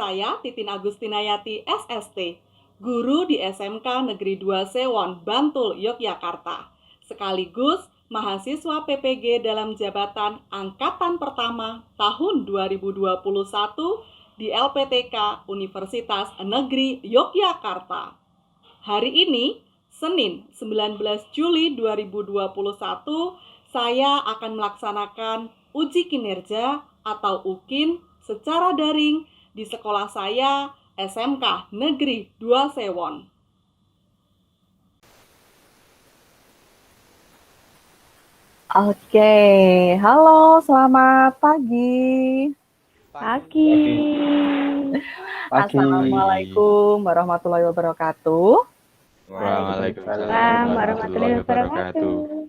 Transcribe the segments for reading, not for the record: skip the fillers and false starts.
Saya Titin Agustinayati SST, guru di SMK Negeri 2 Sewon, Bantul, Yogyakarta. Sekaligus mahasiswa PPG dalam jabatan Angkatan Pertama tahun 2021 di LPTK Universitas Negeri Yogyakarta. Hari ini, Senin 19 Juli 2021, saya akan melaksanakan uji kinerja atau UKIN secara daring di sekolah saya SMK Negeri 2 Sewon. Oke, halo, selamat pagi. Pagi. Assalamualaikum warahmatullahi wabarakatuh. Waalaikumsalam warahmatullahi wabarakatuh.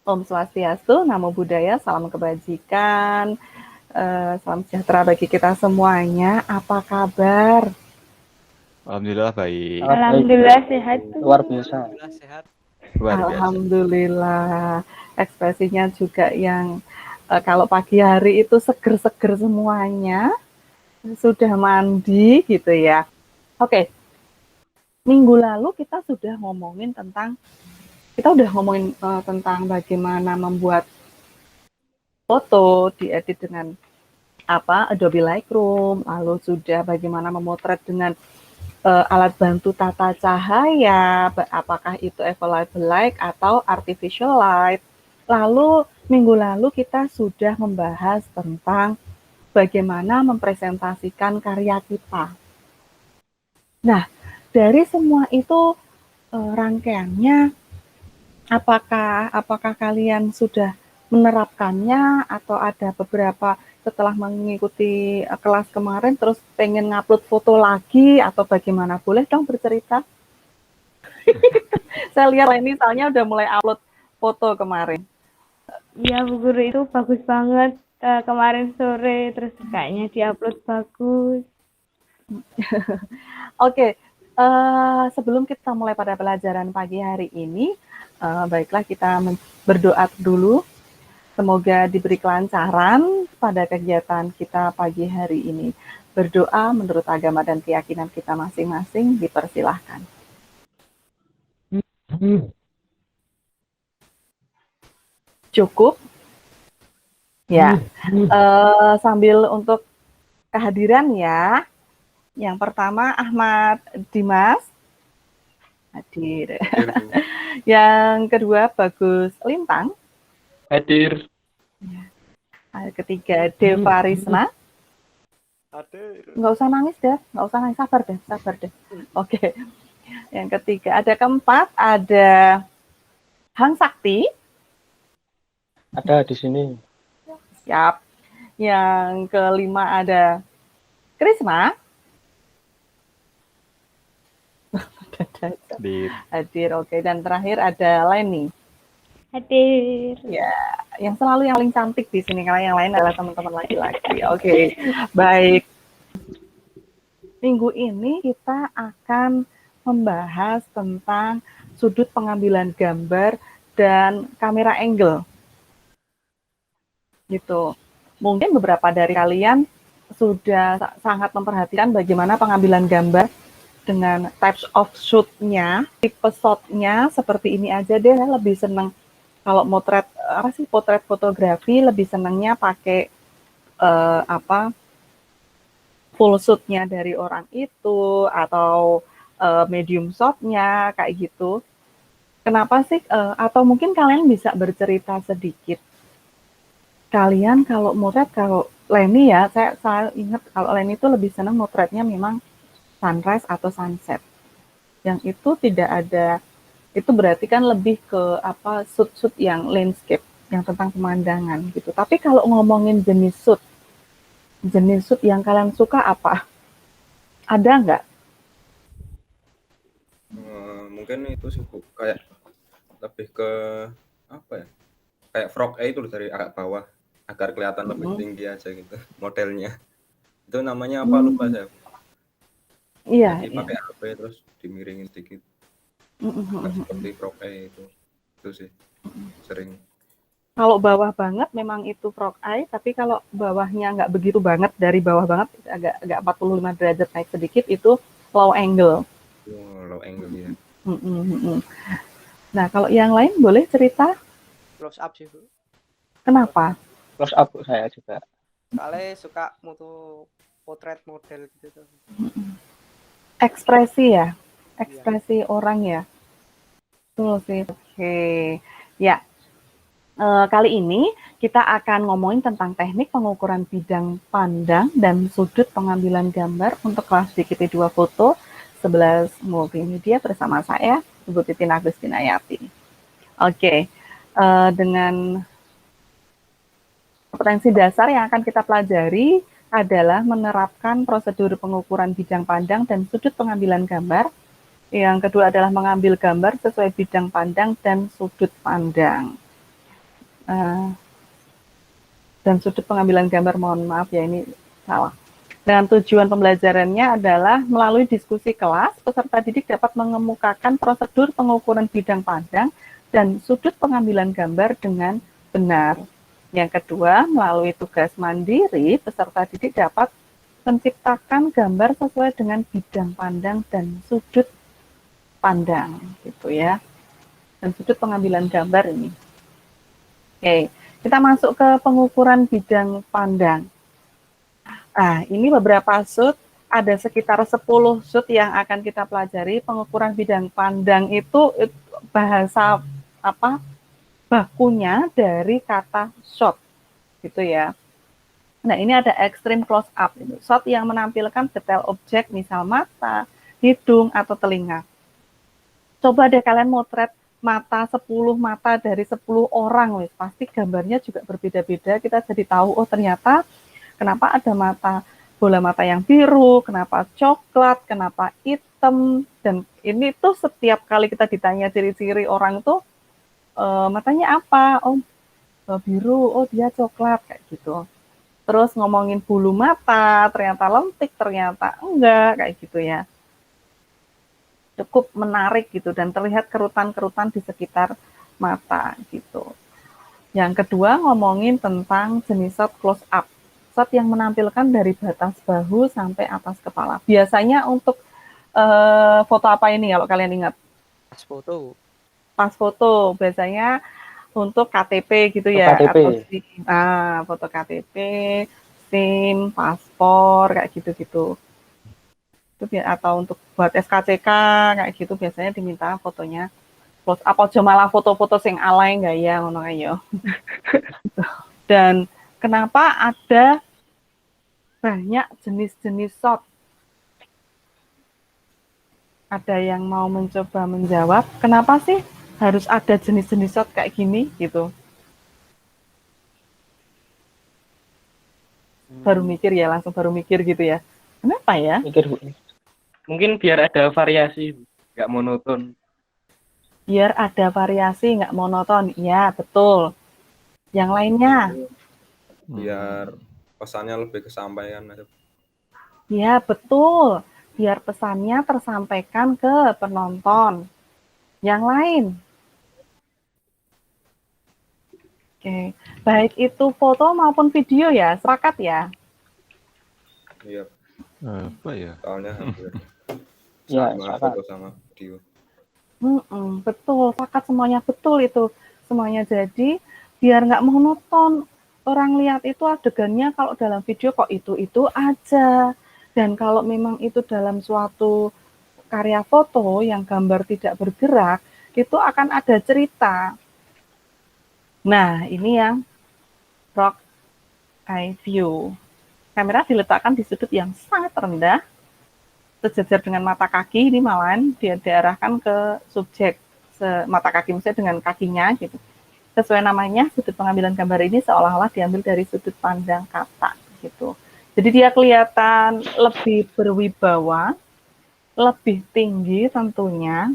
Om Swastiastu, Namo Buddhaya, salam kebajikan, salam sejahtera bagi kita semuanya. Apa kabar? Alhamdulillah baik. Alhamdulillah sehat. Luar biasa. Alhamdulillah. Ekspresinya juga yang kalau pagi hari itu seger-seger semuanya. Sudah mandi gitu ya. Oke. Minggu lalu kita sudah ngomongin tentang bagaimana membuat foto diedit dengan Adobe Lightroom, lalu sudah bagaimana memotret dengan alat bantu tata cahaya, apakah itu available light atau artificial light. Lalu minggu lalu kita sudah membahas tentang bagaimana mempresentasikan karya kita. Nah, dari semua itu rangkaiannya, apakah kalian sudah menerapkannya atau ada beberapa setelah mengikuti kelas kemarin terus pengen ngupload foto lagi atau bagaimana? Boleh dong bercerita? Saya lihat ini misalnya udah mulai upload foto kemarin. Iya Bu Guru, itu bagus banget kemarin sore, terus kayaknya diupload bagus. Oke, sebelum kita mulai pada pelajaran pagi hari ini, baiklah kita berdoa dulu. Semoga diberi kelancaran pada kegiatan kita pagi hari ini. Berdoa menurut agama dan keyakinan kita masing-masing, dipersilahkan. Cukup? Ya, sambil untuk kehadiran ya. Yang pertama Ahmad Dimas hadir. Yang kedua Bagus Lintang Hadir. Ketiga Deva Risma. Nggak usah nangis deh, sabar deh. Oke. Yang ketiga ada keempat ada Hang Sakti. Ada di sini. Siap. Yang kelima ada Krisma. Hadir, oke. Dan terakhir ada Leni. Hadir. Ya, yang selalu yang paling cantik di sini karena yang lain adalah teman-teman laki-laki. Oke, baik. Minggu ini kita akan membahas tentang sudut pengambilan gambar dan kamera angle. Gitu. Mungkin beberapa dari kalian sudah sangat memperhatikan bagaimana pengambilan gambar dengan types of shoot-nya, tipe shot-nya seperti ini aja deh. Saya lebih senang kalau potret fotografi lebih senangnya pakai full shoot-nya dari orang itu atau medium shot-nya kayak gitu. Kenapa sih? Atau mungkin kalian bisa bercerita sedikit. Kalian kalau motret, kalau Leni ya, saya ingat kalau Leni itu lebih senang motretnya memang sunrise atau sunset. Yang itu tidak ada, itu berarti kan lebih ke shoot yang landscape, yang tentang pemandangan gitu. Tapi kalau ngomongin jenis shoot yang kalian suka apa? Ada nggak? Mungkin itu sih Bu, kayak lebih ke kayak frog itu dari agak bawah agar kelihatan lebih tinggi aja gitu modelnya. Itu namanya apa lupa saya. Iya. Jadi pakai HP terus dimiringin sedikit. Seperti frog itu sih sering. Kalau bawah banget memang itu frog eye, tapi kalau bawahnya nggak begitu banget, dari bawah banget agak 45 derajat naik sedikit, itu low angle. Oh, low angle ya. Nah, kalau yang lain boleh cerita Close up sih, Bu. kenapa? Close up saya juga. Soalnya suka moto potret model gitu tuh. Ekspresi ya, ekspresi orang ya. Betul sih. Oke, ya. Kali ini kita akan ngomongin tentang teknik pengukuran bidang pandang dan sudut pengambilan gambar untuk kelas DKT 2 foto 11 multimedia bersama saya, Ibu Titin Agustinayati. Oke, dengan kompetensi dasar yang akan kita pelajari adalah menerapkan prosedur pengukuran bidang pandang dan sudut pengambilan gambar. Yang kedua adalah mengambil gambar sesuai bidang pandang dan sudut pandang. Dan sudut pengambilan gambar, mohon maaf ya ini salah. Dan tujuan pembelajarannya adalah melalui diskusi kelas, peserta didik dapat mengemukakan prosedur pengukuran bidang pandang dan sudut pengambilan gambar dengan benar. Yang kedua, melalui tugas mandiri, peserta didik dapat menciptakan gambar sesuai dengan bidang pandang dan sudut pandang, gitu ya. Dan sudut pengambilan gambar ini. Oke, kita masuk ke pengukuran bidang pandang. Nah, ini beberapa sud, ada sekitar 10 sud yang akan kita pelajari. Pengukuran bidang pandang itu bahasa bakunya dari kata shot, gitu ya. Nah, ini ada extreme close up, shot yang menampilkan detail objek, misal mata, hidung, atau telinga. Coba deh kalian motret mata 10 mata dari 10 orang, pasti gambarnya juga berbeda-beda. Kita jadi tahu, oh ternyata kenapa ada bola mata yang biru, kenapa coklat, kenapa hitam. Dan ini tuh setiap kali kita ditanya ciri-ciri orang tuh, matanya apa? Oh biru, oh dia coklat, kayak gitu. Terus ngomongin bulu mata, ternyata lentik, ternyata enggak, kayak gitu ya. Cukup menarik gitu dan terlihat kerutan-kerutan di sekitar mata gitu. Yang kedua ngomongin tentang jenis shot close up. Shot yang menampilkan dari batas bahu sampai atas kepala. Biasanya untuk foto apa ini kalau kalian ingat? Pas foto. Pas foto biasanya untuk KTP gitu ya, KTP. atau SIM. Foto KTP, SIM, paspor kayak gitu-gitu. Itu atau untuk buat SKCK kayak gitu biasanya diminta fotonya close up, aja malah foto-foto sing alay gaya ngono ayo. Dan kenapa ada banyak jenis-jenis shot? Ada yang mau mencoba menjawab kenapa sih harus ada jenis-jenis shot kayak gini gitu? Baru mikir ya, langsung baru mikir gitu ya. Kenapa ya? Mikir, Bu. Mungkin biar ada variasi, nggak monoton. Biar ada variasi, nggak monoton. Ya, betul. Yang lainnya? Biar pesannya lebih kesampaian. Ya, betul. Biar pesannya tersampaikan ke penonton. Yang lain? Oke. Baik itu foto maupun video ya, sepakat ya? Iya. Apa ya? Soalnya hampir Ya, sama sepakat. foto sama video. Betul, sepakat semuanya betul itu. Semuanya jadi biar nggak monoton. Orang lihat itu adegannya kalau dalam video kok itu aja. Dan kalau memang itu dalam suatu karya foto yang gambar tidak bergerak, itu akan ada cerita. Nah, ini yang frog eye view. Kamera diletakkan di sudut yang sangat rendah, sejajar dengan mata kaki, ini malahan dia diarahkan ke subjek, mata kaki misalnya dengan kakinya gitu. Sesuai namanya, sudut pengambilan gambar ini seolah-olah diambil dari sudut pandang kata gitu. Jadi dia kelihatan lebih berwibawa, lebih tinggi tentunya.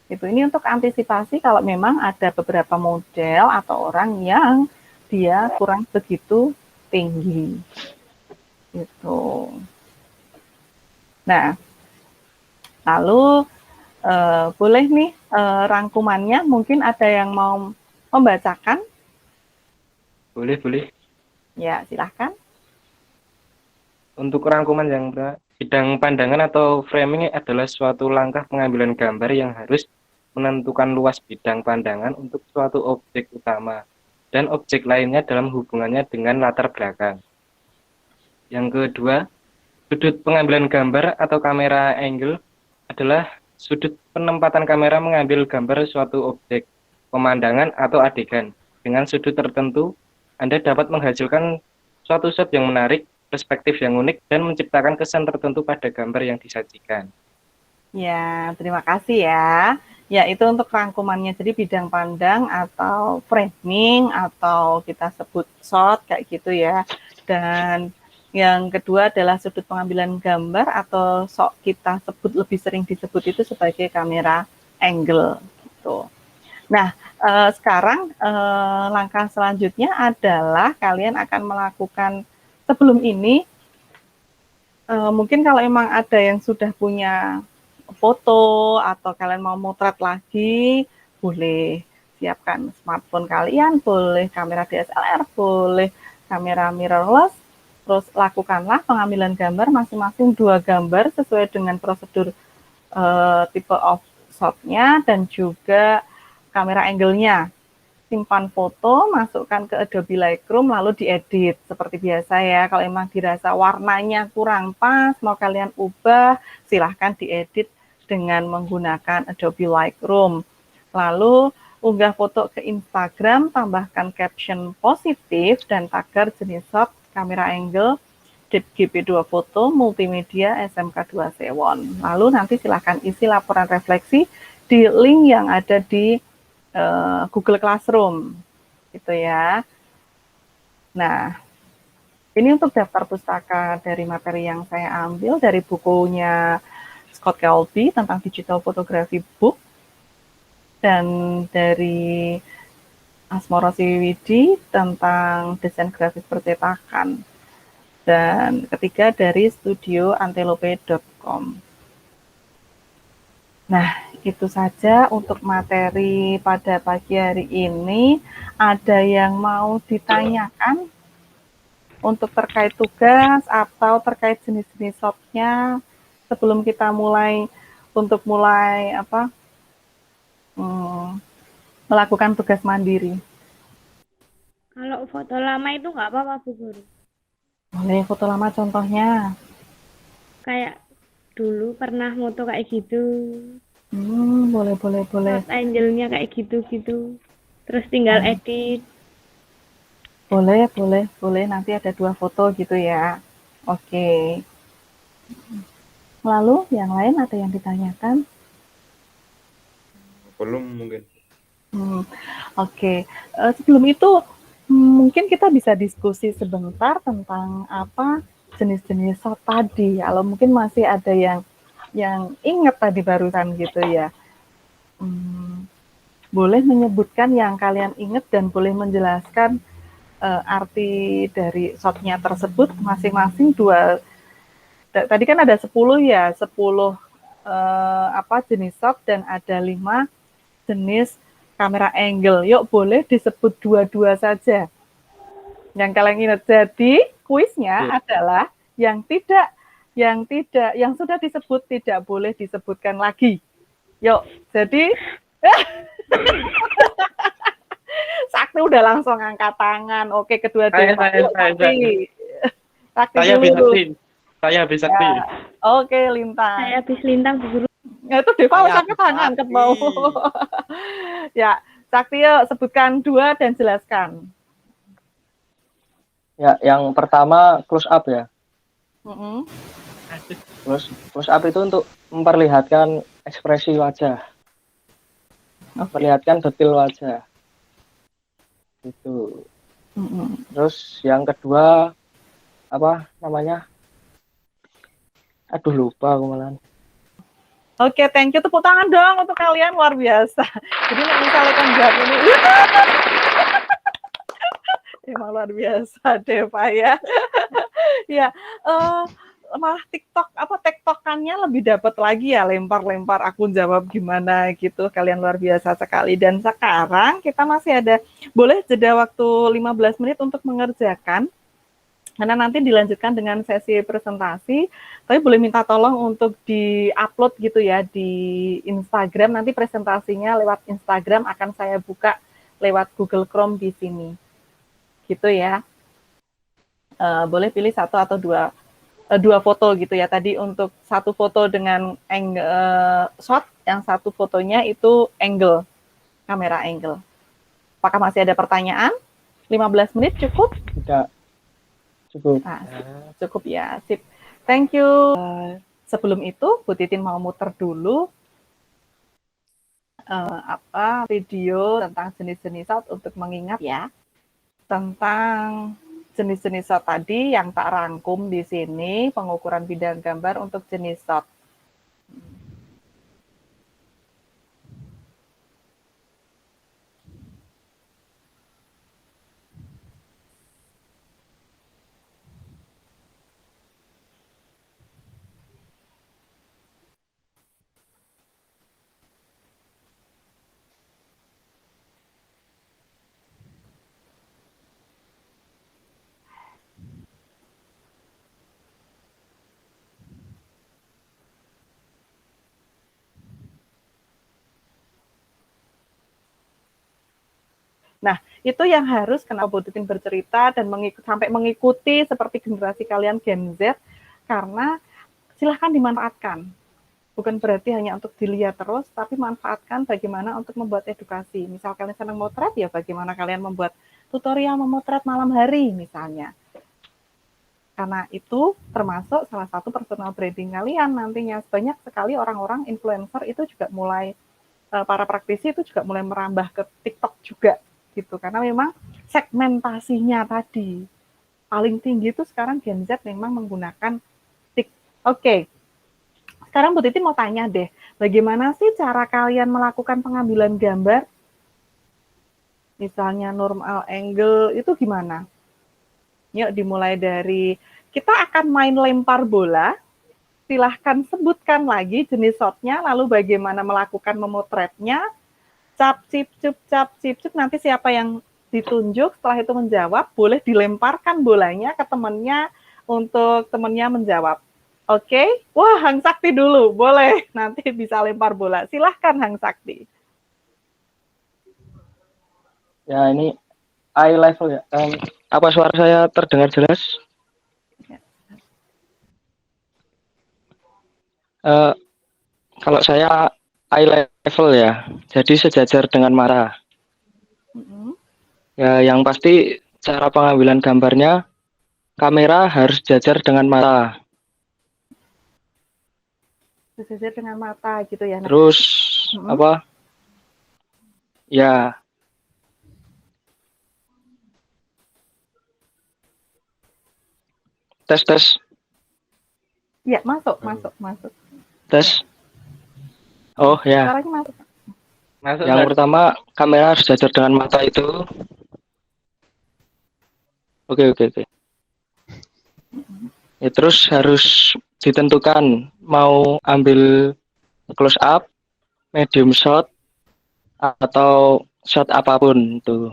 Itu ini untuk antisipasi kalau memang ada beberapa model atau orang yang dia kurang begitu tinggi. Gitu. Nah, lalu boleh nih rangkumannya, mungkin ada yang mau membacakan Boleh, boleh. Ya, silahkan. Untuk rangkuman yang bidang pandangan atau framing adalah suatu langkah pengambilan gambar yang harus menentukan luas bidang pandangan untuk suatu objek utama dan objek lainnya dalam hubungannya dengan latar belakang. Yang kedua, sudut pengambilan gambar atau kamera angle adalah sudut penempatan kamera mengambil gambar suatu objek, pemandangan atau adegan. Dengan sudut tertentu, Anda dapat menghasilkan suatu shot yang menarik, perspektif yang unik, dan menciptakan kesan tertentu pada gambar yang disajikan. Ya, terima kasih ya. Ya, itu untuk rangkumannya. Jadi bidang pandang atau framing atau kita sebut shot kayak gitu ya. Dan yang kedua adalah sudut pengambilan gambar atau kita sebut lebih sering disebut itu sebagai kamera angle gitu. Nah, sekarang langkah selanjutnya adalah kalian akan melakukan sebelum ini mungkin kalau emang ada yang sudah punya foto atau kalian mau motret lagi, boleh siapkan smartphone kalian, boleh kamera DSLR, boleh kamera mirrorless, terus lakukanlah pengambilan gambar masing-masing 2 gambar sesuai dengan prosedur tipe of shot-nya dan juga kamera angle-nya. Simpan foto, masukkan ke Adobe Lightroom, lalu diedit seperti biasa ya. Kalau emang dirasa warnanya kurang pas, mau kalian ubah, silahkan diedit dengan menggunakan Adobe Lightroom. Lalu unggah foto ke Instagram, tambahkan caption positif dan tagar jenis shot, kamera angle, GP2 foto, multimedia, SMK2 Sewon. Lalu nanti silahkan isi laporan refleksi di link yang ada di Google Classroom, gitu ya. Nah, ini untuk daftar pustaka dari materi yang saya ambil dari bukunya Scott Kelby tentang digital photography book, dan dari Asmoro Siwidi tentang desain grafis percetakan, dan ketiga dari studioantelope.com. Nah, itu saja untuk materi pada pagi hari ini. Ada yang mau ditanyakan untuk terkait tugas atau terkait jenis-jenis shot-nya sebelum kita mulai melakukan tugas mandiri? Kalau foto lama itu nggak apa-apa, Bu Guru. Boleh foto lama contohnya. Kayak dulu pernah moto kayak gitu. Boleh. Shot angle-nya kayak gitu-gitu. Terus tinggal edit. Boleh. Nanti ada 2 foto gitu ya. Oke. Lalu yang lain ada yang ditanyakan? Belum mungkin. Oke. Sebelum itu mungkin kita bisa diskusi sebentar tentang apa jenis-jenis shot tadi. Kalau mungkin masih ada yang ingat tadi barusan gitu ya. Boleh menyebutkan yang kalian ingat dan boleh menjelaskan arti dari shot-nya tersebut masing-masing 2. Tadi kan ada 10 ya, 10 jenis shot dan ada 5 jenis kamera angle. Yuk boleh disebut 2 saja. Yang kalian ingat. Jadi kuisnya adalah yang sudah disebut tidak boleh disebutkan lagi. Yuk, jadi Sakti udah langsung angkat tangan. Oke, kedua-duanya. Sakti dulu. Saya bisa Sakti. Ya. Oke, Lintang. Saya habis Lintang, Bu Guru. Ya, itu Deva harus angkat tangan, angkat mau. Ya, Sakti yuk sebutkan 2 dan jelaskan. Ya, yang pertama close up ya. Close up itu untuk memperlihatkan ekspresi wajah, memperlihatkan detail wajah. Itu. Terus yang kedua apa namanya? Aduh lupa aku malah. Oke, thank you. Tepuk tangan dong untuk kalian, luar biasa. Jadi misalnya kan jawab ini. Emang luar biasa Deva ya. Ya, malah tektokannya lebih dapat lagi ya, lempar-lempar aku jawab gimana gitu. Kalian luar biasa sekali. Dan sekarang kita masih ada boleh jeda waktu 15 menit untuk mengerjakan. Karena nanti dilanjutkan dengan sesi presentasi, tapi boleh minta tolong untuk di-upload gitu ya di Instagram. Nanti presentasinya lewat Instagram akan saya buka lewat Google Chrome di sini. Gitu ya. Boleh pilih satu atau dua foto gitu ya. Tadi untuk satu foto dengan angle shot, yang satu fotonya itu angle, kamera angle. Apakah masih ada pertanyaan? 15 menit cukup? Tidak cukup. Nah, cukup ya, sip. Thank you. Sebelum itu, Bu Titin mau muter dulu video tentang jenis-jenis shot untuk mengingat ya tentang jenis-jenis shot tadi yang tak rangkum di sini, pengukuran bidang gambar untuk jenis shot. Nah, itu yang harus kenapa Bu Titin bercerita dan sampai mengikuti seperti generasi kalian Gen Z, karena silahkan dimanfaatkan. Bukan berarti hanya untuk dilihat terus, tapi manfaatkan bagaimana untuk membuat edukasi. Misal kalian senang motret, ya bagaimana kalian membuat tutorial memotret malam hari misalnya. Karena itu termasuk salah satu personal branding kalian nantinya. Banyak sekali orang-orang influencer itu juga mulai, para praktisi itu juga mulai merambah ke TikTok juga. Gitu, karena memang segmentasinya tadi paling tinggi itu sekarang Gen Z memang menggunakan TikTok. Oke. Sekarang Bu Titin mau tanya deh, bagaimana sih cara kalian melakukan pengambilan gambar? Misalnya normal angle itu gimana? Yuk dimulai dari, kita akan main lempar bola, silahkan sebutkan lagi jenis shotnya, lalu bagaimana melakukan memotretnya, cap, cip, cup, nanti siapa yang ditunjuk setelah itu menjawab, boleh dilemparkan bolanya ke temannya untuk temannya menjawab. Oke? Wah, Hang Sakti dulu, boleh. Nanti bisa lempar bola. Silahkan Hang Sakti. Ya, ini eye level ya. Apa suara saya terdengar jelas? Kalau saya eye level ya, jadi sejajar dengan mata. Ya, yang pasti cara pengambilan gambarnya, kamera harus sejajar dengan mata. Sejajar dengan mata gitu ya. Nah, terus apa? Ya. Tes. Ya, masuk. Tes. Oh ya. Suaranya masuk. Yang pertama, kamera harus sejajar dengan mata itu. Oke. Ya, terus harus ditentukan mau ambil close up, medium shot, atau shot apapun itu.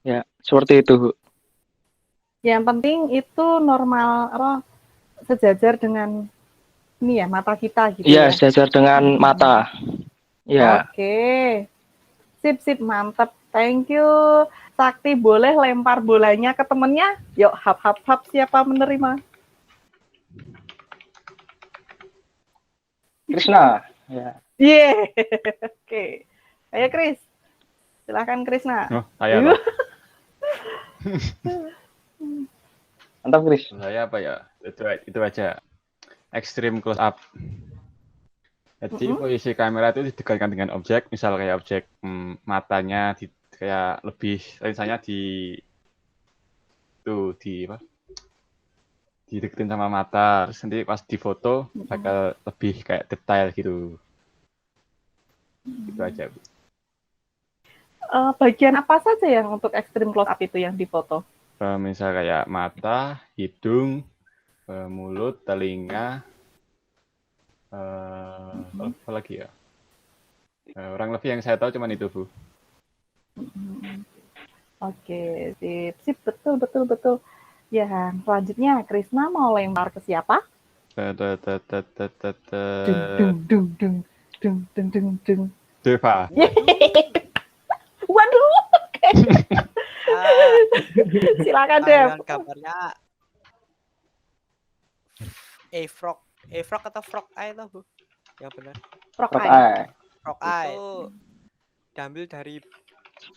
Ya, seperti itu. Yang penting itu normal sejajar dengan ini ya, mata kita gitu ya. Iya, sejajar dengan mata. Ya. Oke. Sip, mantap. Thank you. Sakti, boleh lempar bolanya ke temennya? Yuk, hap, siapa menerima? Krisna. Ya. Yeah. Oke. Ayo, Kris. Silakan, Krisna. Oh, saya loh. Mantap, Kris. Saya apa ya? Itu aja. Extreme close up. Jadi posisi kamera itu didekatkan dengan objek, misal kayak objek matanya kayak lebih lensanya dideketin sama mata, terus nanti pas difoto bakal lebih kayak detail gitu. Itu aja. Bagian apa saja yang untuk extreme close up itu yang difoto? Misal kayak mata, hidung, mulut, telinga, apa lagi ya? Kurang lebih yang saya tahu cuman itu, Bu. Oke, sip, betul, betul, betul. Ya, selanjutnya Krisna mau lempar ke siapa? Dung, dung, dung, dung, dung, dung, dung, dung. Deva. Waduh, Ah, silakan Dev. panggilan gambarnya Frog. Frog atau Frog Eye itu, Bu? Yang benar. Frog Frog Eye. eye. Frog Eye itu diambil dari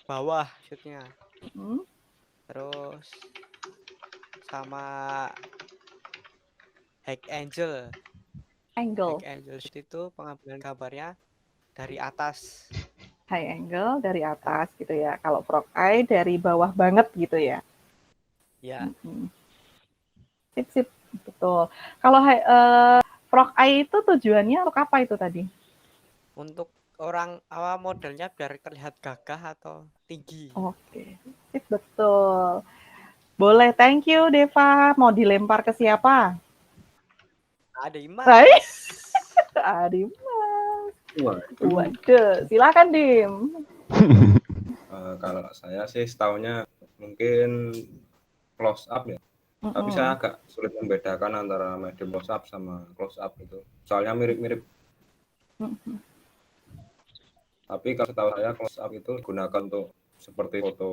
bawah shootnya. Hmm, Terus sama Hack Angel. Angle, Hack Angel shoot itu pengambilan gambarnya dari atas. high angle dari atas gitu ya. Kalau frog eye dari bawah banget gitu ya. Ya, Sip, sip, betul. Kalau frog eye itu tujuannya untuk apa itu tadi? untuk orang awal modelnya biar terlihat gagah atau tinggi. Oke, sip, betul. Boleh, thank you Deva. Mau dilempar ke siapa? Ada Imas. Hai, Adi Mas. Waduh. Waduh, silakan Dim. Kalau saya sih setahunya mungkin close up ya. Tapi saya agak sulit membedakan antara medium close up sama close up itu. Soalnya mirip-mirip. Tapi kalau setahu saya close up itu digunakan untuk seperti foto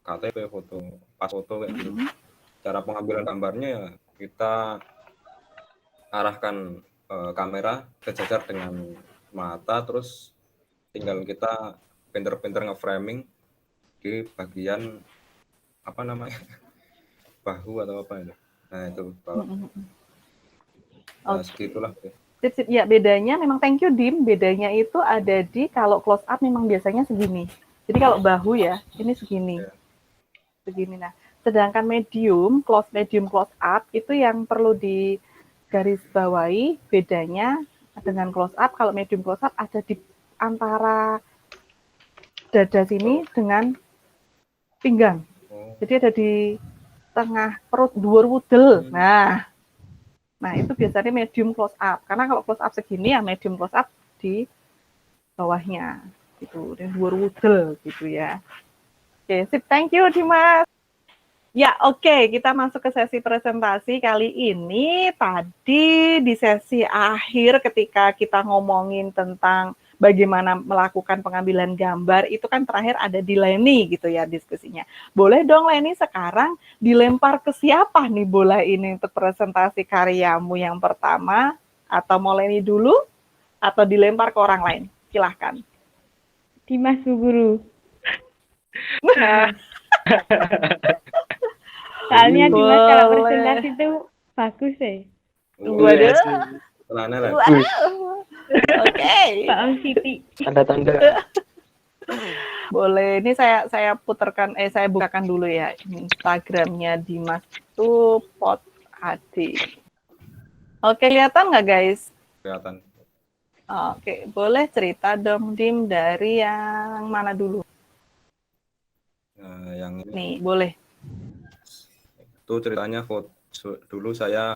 KTP, foto pas foto kayak gitu. Cara pengambilan gambarnya ya kita arahkan kamera sejajar dengan mata, terus tinggal kita pinter-pinter nge-framing di bagian apa namanya bahu atau apa itu. Nah itu bawah. Nah, segitulah. Sip, sip. Ya, bedanya memang thank you Dim. Bedanya itu ada di kalau close up memang biasanya segini. Jadi kalau bahu ya, ini segini. Ya. Segini. Nah, sedangkan medium close up itu yang perlu digarisbawahi bedanya dengan close up. Kalau medium close up ada di antara dada sini dengan pinggang. Jadi ada di tengah perut dhuwur wudel. Nah, itu biasanya medium close up. Karena kalau close up segini ya medium close up di bawahnya gitu, dan dhuwur wudel gitu ya. Oke, sip, thank you Dimas. Ya, oke, kita masuk ke sesi presentasi kali ini. Tadi di sesi akhir ketika kita ngomongin tentang bagaimana melakukan pengambilan gambar, itu kan terakhir ada di Leni gitu ya diskusinya. Boleh dong Leni sekarang dilempar ke siapa nih bola ini untuk presentasi karyamu yang pertama? Atau mau Leni dulu? Atau dilempar ke orang lain? Silahkan. Dimas Bu Guru. Soalnya Dimas kalau Boleh. presentasi itu bagus ya. Waduh. Celana lah. Oke. Pak Om Siti. Tanda-tanda. Boleh. Ini saya putarkan, saya bukakan dulu ya Instagramnya Dimas itu pot HD. Oke, kelihatan nggak guys? Kelihatan. Oke, boleh cerita dong Dim dari yang mana dulu? Nah, yang ini Nih, boleh. itu ceritanya foto dulu saya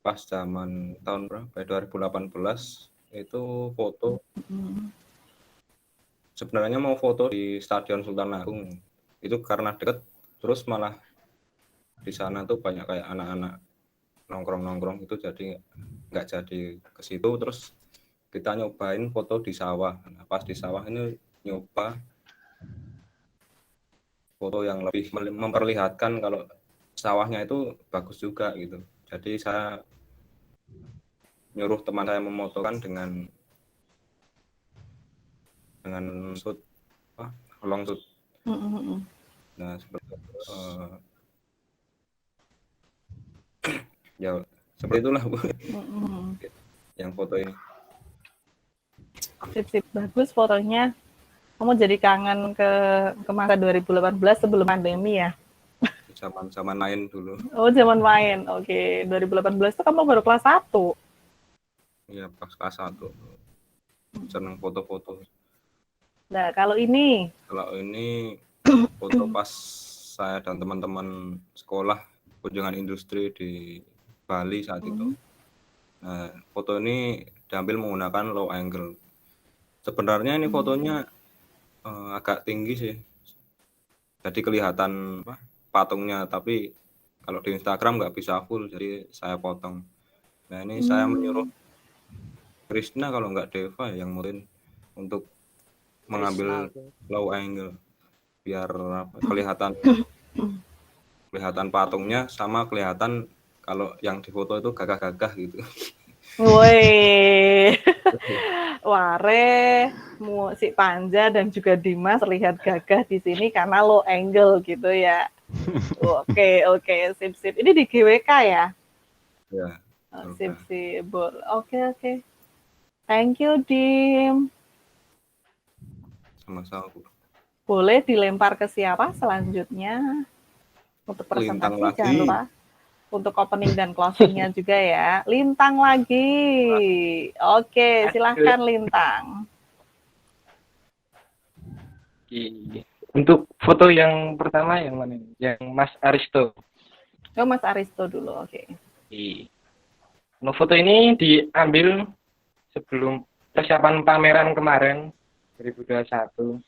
pas zaman tahun berapa? 2018 itu foto. Sebenarnya mau foto di Stadion Sultan Agung. Itu karena deket, terus malah di sana tuh banyak kayak anak-anak nongkrong-nongkrong itu, jadi nggak jadi ke situ. Terus kita nyobain foto di sawah. Nah, pas di sawah ini nyoba foto yang lebih memperlihatkan kalau sawahnya itu bagus juga gitu. Jadi saya nyuruh teman saya memotokan dengan shoot long shoot. Nah seperti ya seperti itulah Bu. Yang foto ini. Sip, bagus fotonya. Kamu jadi kangen ke masa 2018 sebelum pandemi ya? Zaman main dulu. Oh, zaman main. Oke, 2018 itu kamu baru kelas 1. Iya, pas kelas 1. Senang foto-foto. Nah, kalau ini foto pas saya dan teman-teman sekolah kunjungan industri di Bali saat itu. Nah, foto ini diambil menggunakan low angle. Sebenarnya ini fotonya agak tinggi sih, jadi kelihatan patungnya, tapi kalau di Instagram nggak bisa full, jadi saya potong. Nah ini saya menyuruh Krishna kalau nggak Deva yang murin untuk mengambil low angle biar kelihatan patungnya sama kelihatan kalau yang difoto itu gagah-gagah gitu. Woi, Ware, si Panja dan juga Dimas terlihat gagah di sini karena low angle gitu ya. Oke, sip. Ini di GWK ya? Ya. Sip. Oke. Thank you, Dim. Sama-sama. Boleh dilempar ke siapa selanjutnya? Untuk presentasi jangan lupa. Untuk opening dan closing-nya juga ya. Lintang lagi. Oke, silahkan Lintang. Untuk foto yang pertama yang mana? Yang Mas Aristo. Oh, Mas Aristo dulu, oke. Nah, foto ini diambil sebelum persiapan pameran kemarin 2021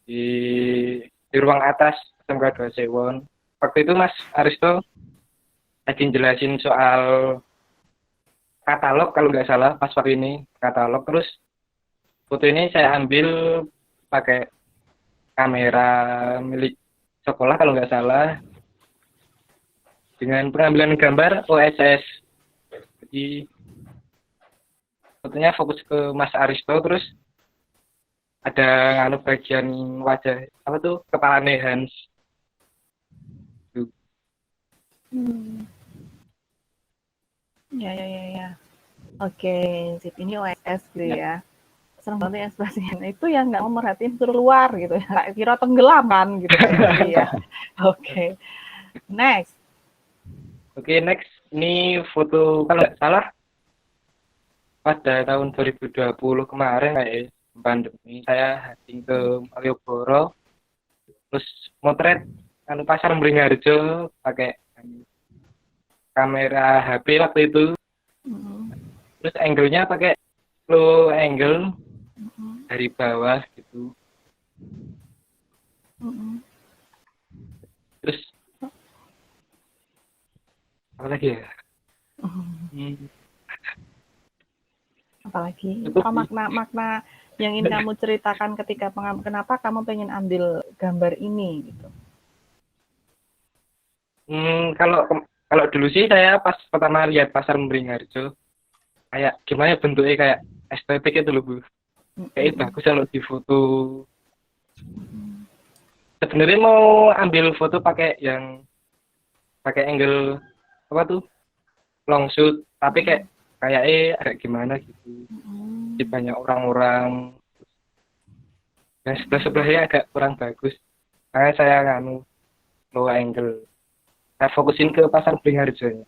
di ruang atas SMK 2 Sewon. Waktu itu Mas Aristo lagi jelasin soal katalog kalau nggak salah, pas waktu ini katalog. Terus foto ini saya ambil pakai kamera milik sekolah kalau nggak salah, dengan pengambilan gambar OSS. Jadi fotonya fokus ke Mas Aristo, terus ada bagian wajah apa tuh, kepala Hans. Ya. Oke, sip. Ini OSS gitu ya. Senang banget ekspresinya. Itu yang nggak mau merhatiin keluar gitu ya. Nggak kira tenggelam kan gitu ya. Oke. Next. Ini foto kalau nggak salah pada tahun 2020 kemarin kayak pandemi, saya hunting ke Malioboro, terus motret pasar Beringharjo pakai kamera HP waktu itu. Terus angle-nya pakai low angle dari bawah gitu. Terus apa lagi ya? Apalagi apa makna yang ingin kamu ceritakan ketika kenapa kamu pengen ambil gambar ini gitu? Kalau dulu sih saya pas pertama lihat pasar Beringharjo, kayak gimana bentuknya, kayak estetik itu loh Bu. Kayak bagus kalau di foto. Sebenarnya mau ambil foto pakai angle apa tuh, long shoot, tapi kayak agak gimana gitu. Di banyak orang-orang, dan sebelahnya agak kurang bagus. Makanya saya low angle. Saya fokusin ke pasar Beringharjo.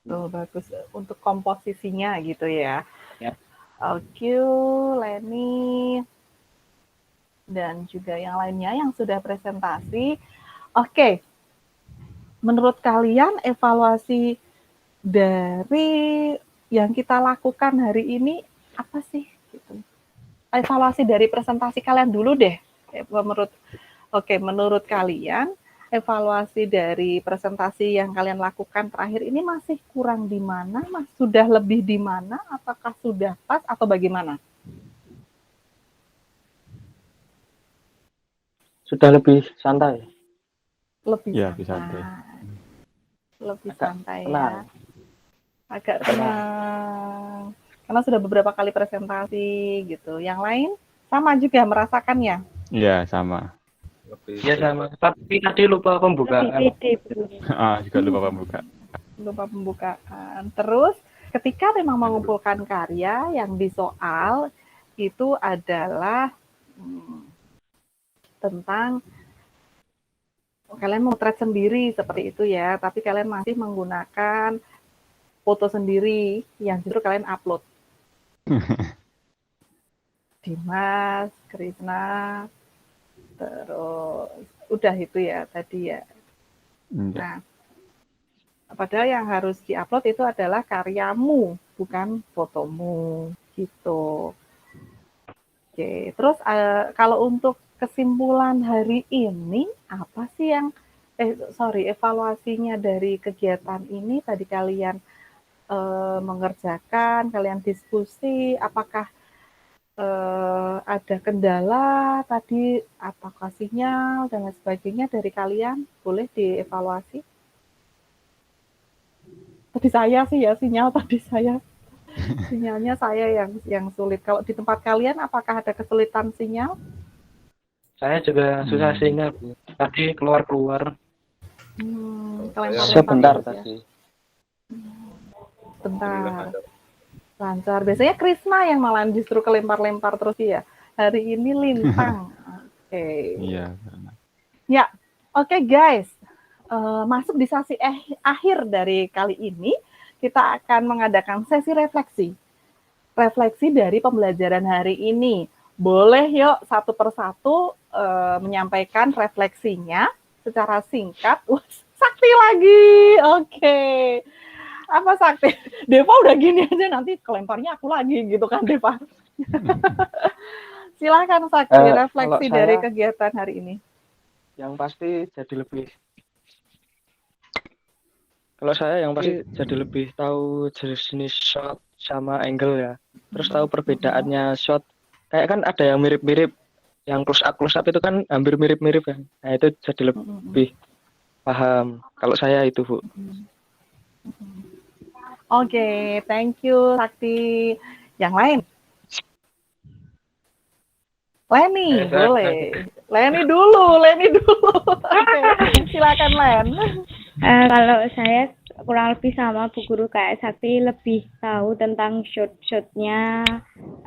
Oh, bagus untuk komposisinya gitu ya. Ya. Oke, Leni dan juga yang lainnya yang sudah presentasi. Oke. Menurut kalian evaluasi dari yang kita lakukan hari ini apa sih gitu? Evaluasi dari presentasi kalian dulu deh. Menurut kalian evaluasi dari presentasi yang kalian lakukan terakhir ini masih kurang di mana, sudah lebih di mana, apakah sudah pas atau bagaimana? Sudah lebih santai. Lebih santai. Lebih agak santai tenang. ya. Agak tenang. Karena sudah beberapa kali presentasi gitu. Yang lain sama juga merasakannya? Iya, sama. Iya sama. Tapi tadi lupa pembukaan. Juga lupa pembukaan. Terus ketika memang mengumpulkan karya yang di soal itu adalah tentang kalian memotret sendiri seperti itu ya, tapi kalian masih menggunakan foto sendiri yang justru kalian upload. Dimas, Krishna, terus udah itu ya tadi ya. Nah, Padahal yang harus diupload itu adalah karyamu, bukan fotomu, gitu. Oke, terus kalau untuk kesimpulan hari ini, apa sih yang evaluasinya dari kegiatan ini tadi kalian mengerjakan, kalian diskusi, apakah ada kendala tadi, apakah sinyal dan lain sebagainya dari kalian? Boleh dievaluasi? Tadi saya sih ya, sinyal tadi saya. Sinyalnya saya yang sulit. Kalau di tempat kalian, apakah ada kesulitan sinyal? Saya juga susah Hmm. sinyal, Bu. Tadi keluar-keluar. Kelempar-lempar Sebentar terus ya. tadi. Bentar. Lancar. Biasanya Krisna yang malah justru kelempar-lempar terus ya. Hari ini Lintang. Oke. Iya. Ya, oke guys. Masuk di sesi akhir dari kali ini, kita akan mengadakan sesi refleksi. Refleksi dari pembelajaran hari ini. Boleh yuk satu persatu menyampaikan refleksinya secara singkat. Sakti lagi. Oke. Apa Sakti? Deva udah gini aja nanti kelemparnya aku lagi gitu kan Deva. Silakan Sakti refleksi Kalau dari saya kegiatan hari ini. yang pasti jadi lebih tahu jenis shot sama angle ya. Terus tahu perbedaannya shot. Kayak kan ada yang mirip-mirip, yang close up itu kan hampir mirip-mirip kan. Nah itu jadi lebih paham. Kalau saya itu Bu. Oke, thank you Sakti. Yang lain? Lenny, boleh. Lenny dulu. Oke, silakan Len. Kalau saya kurang lebih sama Bu Guru kayak Sakti, lebih tahu tentang shot-shotnya,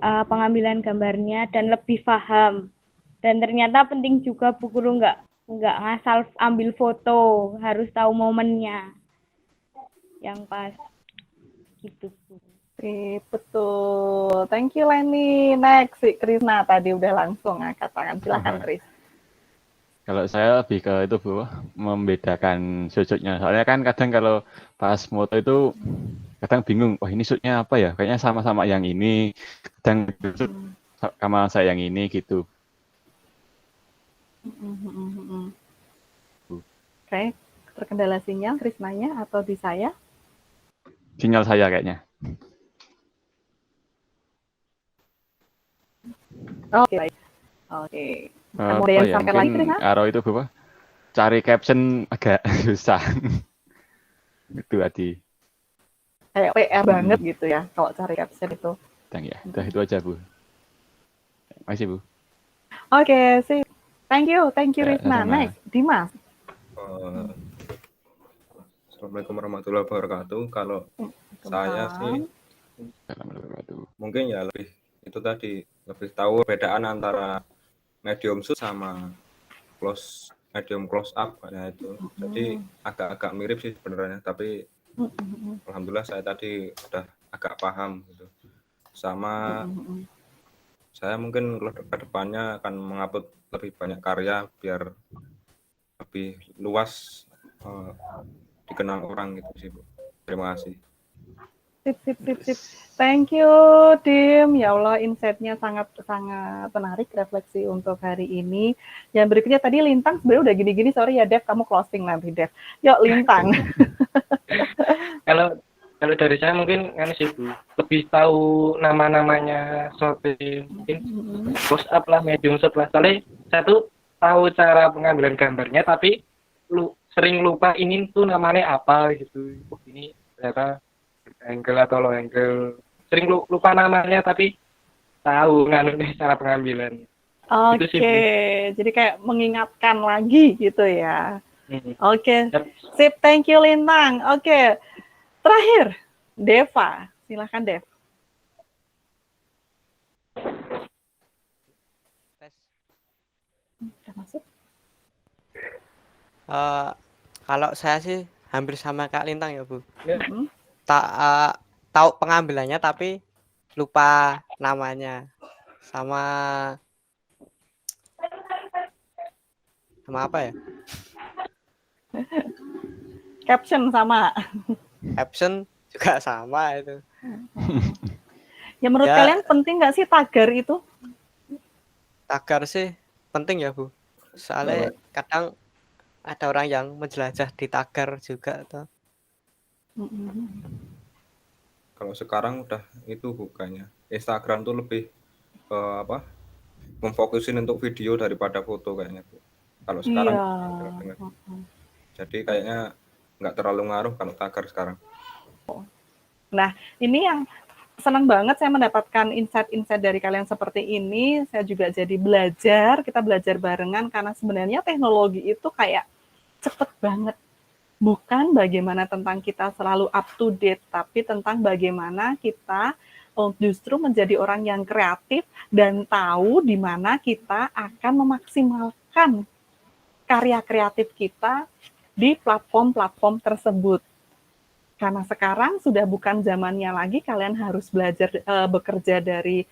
pengambilan gambarnya, dan lebih paham. Dan ternyata penting juga Bu Guru nggak ngasal ambil foto, harus tahu momennya yang pas gitu Bu. Oke, betul. Thank you Lenny. Next, si Krisna tadi udah langsung angkat tangan. Silakan Kris. Kalau saya lebih ke itu Bu, membedakan shoot-shootnya. Soalnya kan kadang kalau pas moto itu kadang bingung, wah ini shootnya apa ya? Kayaknya sama-sama yang ini, kadang shoot sama saya yang ini gitu. Oke, terkendala sinyal Krisnanya atau di saya? Sinyal saya kayaknya. Oke, baik. Oke. Ada Apa yang ya, sampaikan lagi mungkin Krisna? Aro itu Bu, cari caption agak susah. Itu tadi. Kayak PR banget gitu ya kalau cari caption itu. Ya, udah itu aja Bu. Makasih Bu. Oke, sih. Thank you Ya, Risma. sama-sama. Next, Dimas. Assalamualaikum warahmatullahi wabarakatuh. Kalau saya sih mungkin ya lebih itu tadi, lebih tahu perbedaan antara medium shoot sama medium close up kayak itu. Jadi agak-agak mirip sih sebenarnya, tapi alhamdulillah saya tadi udah agak paham gitu. Sama saya mungkin ke depannya akan mengupload lebih banyak karya biar lebih luas dikenal orang gitu sih Bu. Terima kasih. Sip. Thank you, Dim. Ya Allah, insight-nya sangat menarik, refleksi untuk hari ini. Yang berikutnya tadi Lintang sebenarnya udah gini-gini, sorry ya Dev, kamu closing nanti Dev. Yuk Lintang. Kalau dari saya mungkin kan sih Bu, lebih tahu nama-namanya shooting, mungkin close up lah, medium shot lah. Soalnya saya tuh tahu cara pengambilan gambarnya, tapi sering lupa ini tuh namanya apa gitu. Ini ternyata angle atau low angle, sering lupa namanya tapi tahu nih cara pengambilan. Oke, jadi kayak mengingatkan lagi gitu ya. Oke, sip, thank you Lintang. Oke, terakhir Deva, silakan Dev. Udah masuk? Kalau saya sih hampir sama Kak Lintang ya Bu. Tahu pengambilannya tapi lupa namanya, sama apa ya? Caption sama. Caption juga sama itu. Ya menurut Ya, kalian penting nggak sih tagar itu? tagar sih penting ya, Bu. Soalnya Kalau kadang ada orang yang menjelajah di tagar juga tuh. kalau sekarang udah itu bukannya Instagram tuh lebih apa? Memfokusin untuk video daripada foto kayaknya, Bu. Kalau sekarang Iya. dengar-dengar. Jadi kayaknya nggak terlalu ngaruh kalau tagar sekarang. Nah, ini yang senang banget saya mendapatkan insight-insight dari kalian seperti ini. Saya juga jadi belajar, kita belajar barengan karena sebenarnya teknologi itu kayak cepet banget. Bukan bagaimana tentang kita selalu up to date, tapi tentang bagaimana kita justru menjadi orang yang kreatif dan tahu di mana kita akan memaksimalkan karya kreatif kita di platform-platform tersebut. Karena sekarang sudah bukan zamannya lagi kalian harus belajar bekerja dari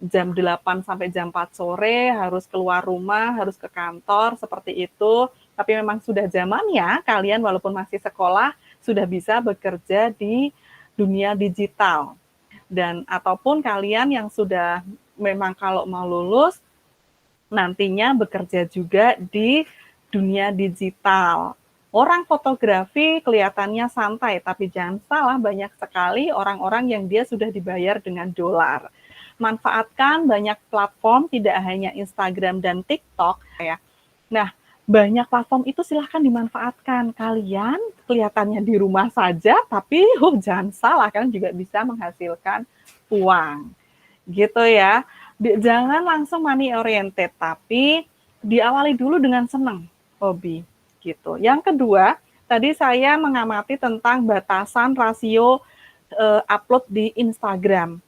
jam 8 sampai jam 4 sore, harus keluar rumah, harus ke kantor, seperti itu. Tapi memang sudah zamannya kalian walaupun masih sekolah sudah bisa bekerja di dunia digital. Dan ataupun kalian yang sudah memang kalau mau lulus nantinya bekerja juga di dunia digital. Orang fotografi kelihatannya santai, tapi jangan salah banyak sekali orang-orang yang dia sudah dibayar dengan dolar. Manfaatkan banyak platform, tidak hanya Instagram dan TikTok ya. Nah, banyak platform itu silahkan dimanfaatkan. Kalian kelihatannya di rumah saja, tapi jangan salah, kalian juga bisa menghasilkan uang. Gitu ya. Jangan langsung money oriented, tapi diawali dulu dengan senang, hobi. Gitu. Yang kedua, tadi saya mengamati tentang batasan rasio upload di Instagram.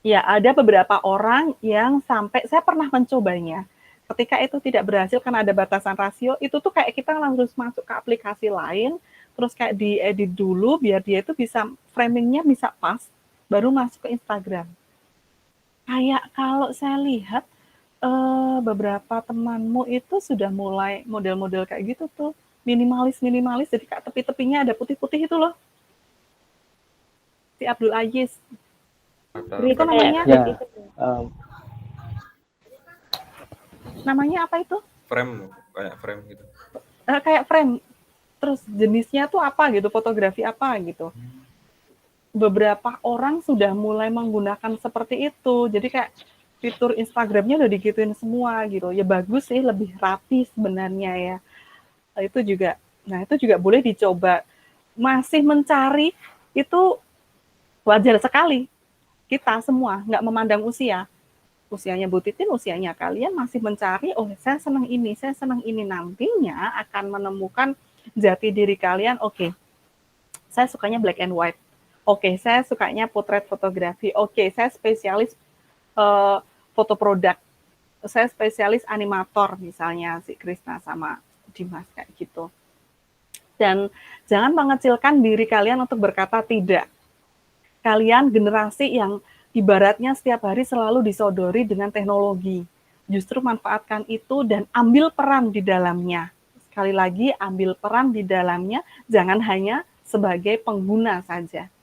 Ya, ada beberapa orang yang sampai, saya pernah mencobanya. Ketika itu tidak berhasil karena ada batasan rasio, itu tuh kayak kita harus masuk ke aplikasi lain, terus kayak diedit dulu biar dia itu bisa, framingnya bisa pas, baru masuk ke Instagram. Kayak kalau saya lihat, beberapa temanmu itu sudah mulai model-model kayak gitu tuh, minimalis, jadi kayak tepi-tepinya ada putih-putih itu loh. Si Abdul Aziz. Ada Itu namanya, Ya, namanya apa itu? frame kayak frame gitu. Kayak frame. Terus jenisnya tuh apa gitu, fotografi apa gitu. Beberapa orang sudah mulai menggunakan seperti itu. Jadi kayak fitur Instagramnya udah digituin semua gitu. Ya bagus sih, lebih rapi sebenarnya ya. Itu juga, nah itu juga boleh dicoba. Masih mencari itu wajar sekali. Kita semua nggak memandang usia. Usianya Bu Titin, usianya kalian masih mencari, oh saya senang ini, nantinya akan menemukan jati diri kalian. Oke, saya sukanya black and white. Oke, saya sukanya potret fotografi. Oke, saya spesialis foto produk. Saya spesialis animator misalnya si Krisna sama Dimas kayak gitu. Dan jangan mengecilkan diri kalian untuk berkata tidak. Kalian generasi yang ibaratnya setiap hari selalu disodori dengan teknologi. Justru manfaatkan itu dan ambil peran di dalamnya. Sekali lagi, ambil peran di dalamnya, jangan hanya sebagai pengguna saja.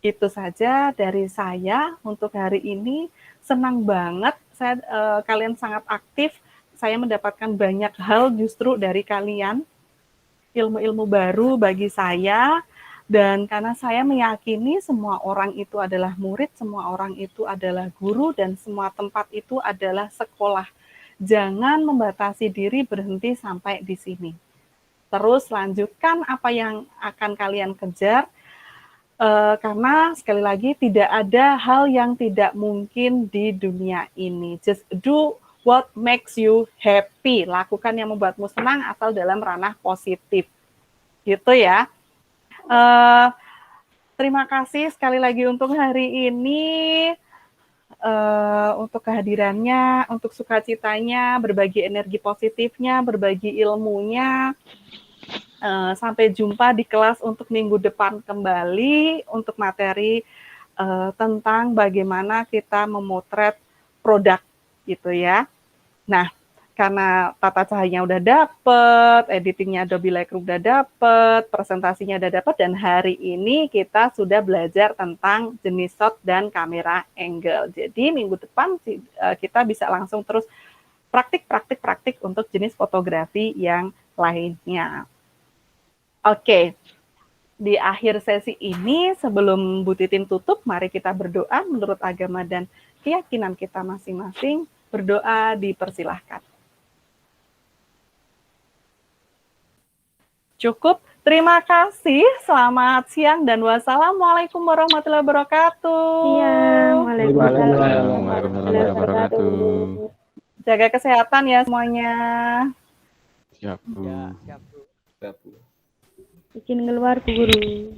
Itu saja dari saya untuk hari ini. Senang banget, kalian sangat aktif. Saya mendapatkan banyak hal justru dari kalian. Ilmu-ilmu baru bagi saya. Dan karena saya meyakini semua orang itu adalah murid, semua orang itu adalah guru, dan semua tempat itu adalah sekolah. Jangan membatasi diri berhenti sampai di sini. Terus lanjutkan apa yang akan kalian kejar, karena sekali lagi tidak ada hal yang tidak mungkin di dunia ini. Just do what makes you happy. Lakukan yang membuatmu senang asal dalam ranah positif. Gitu ya. Terima kasih sekali lagi untuk hari ini, untuk kehadirannya, untuk sukacitanya, berbagi energi positifnya, berbagi ilmunya. Sampai jumpa di kelas untuk minggu depan kembali untuk materi tentang bagaimana kita memotret produk gitu ya. Nah, karena tata cahayanya udah dapet, editingnya Adobe Lightroom udah dapet, presentasinya udah dapet, dan hari ini kita sudah belajar tentang jenis shot dan kamera angle. Jadi minggu depan kita bisa langsung terus praktik untuk jenis fotografi yang lainnya. Oke, di akhir sesi ini sebelum Bu Titin tutup, mari kita berdoa menurut agama dan keyakinan kita masing-masing. Berdoa dipersilahkan. Cukup, terima kasih, selamat siang dan wassalamualaikum warahmatullahi wabarakatuh. Iya, waalaikumsalam Waalaikumsalam warahmatullahi wabarakatuh. Jaga kesehatan ya semuanya. Siap, Bu. Ya, siap Bu. Ya, Bu. Izin keluar Bu Guru.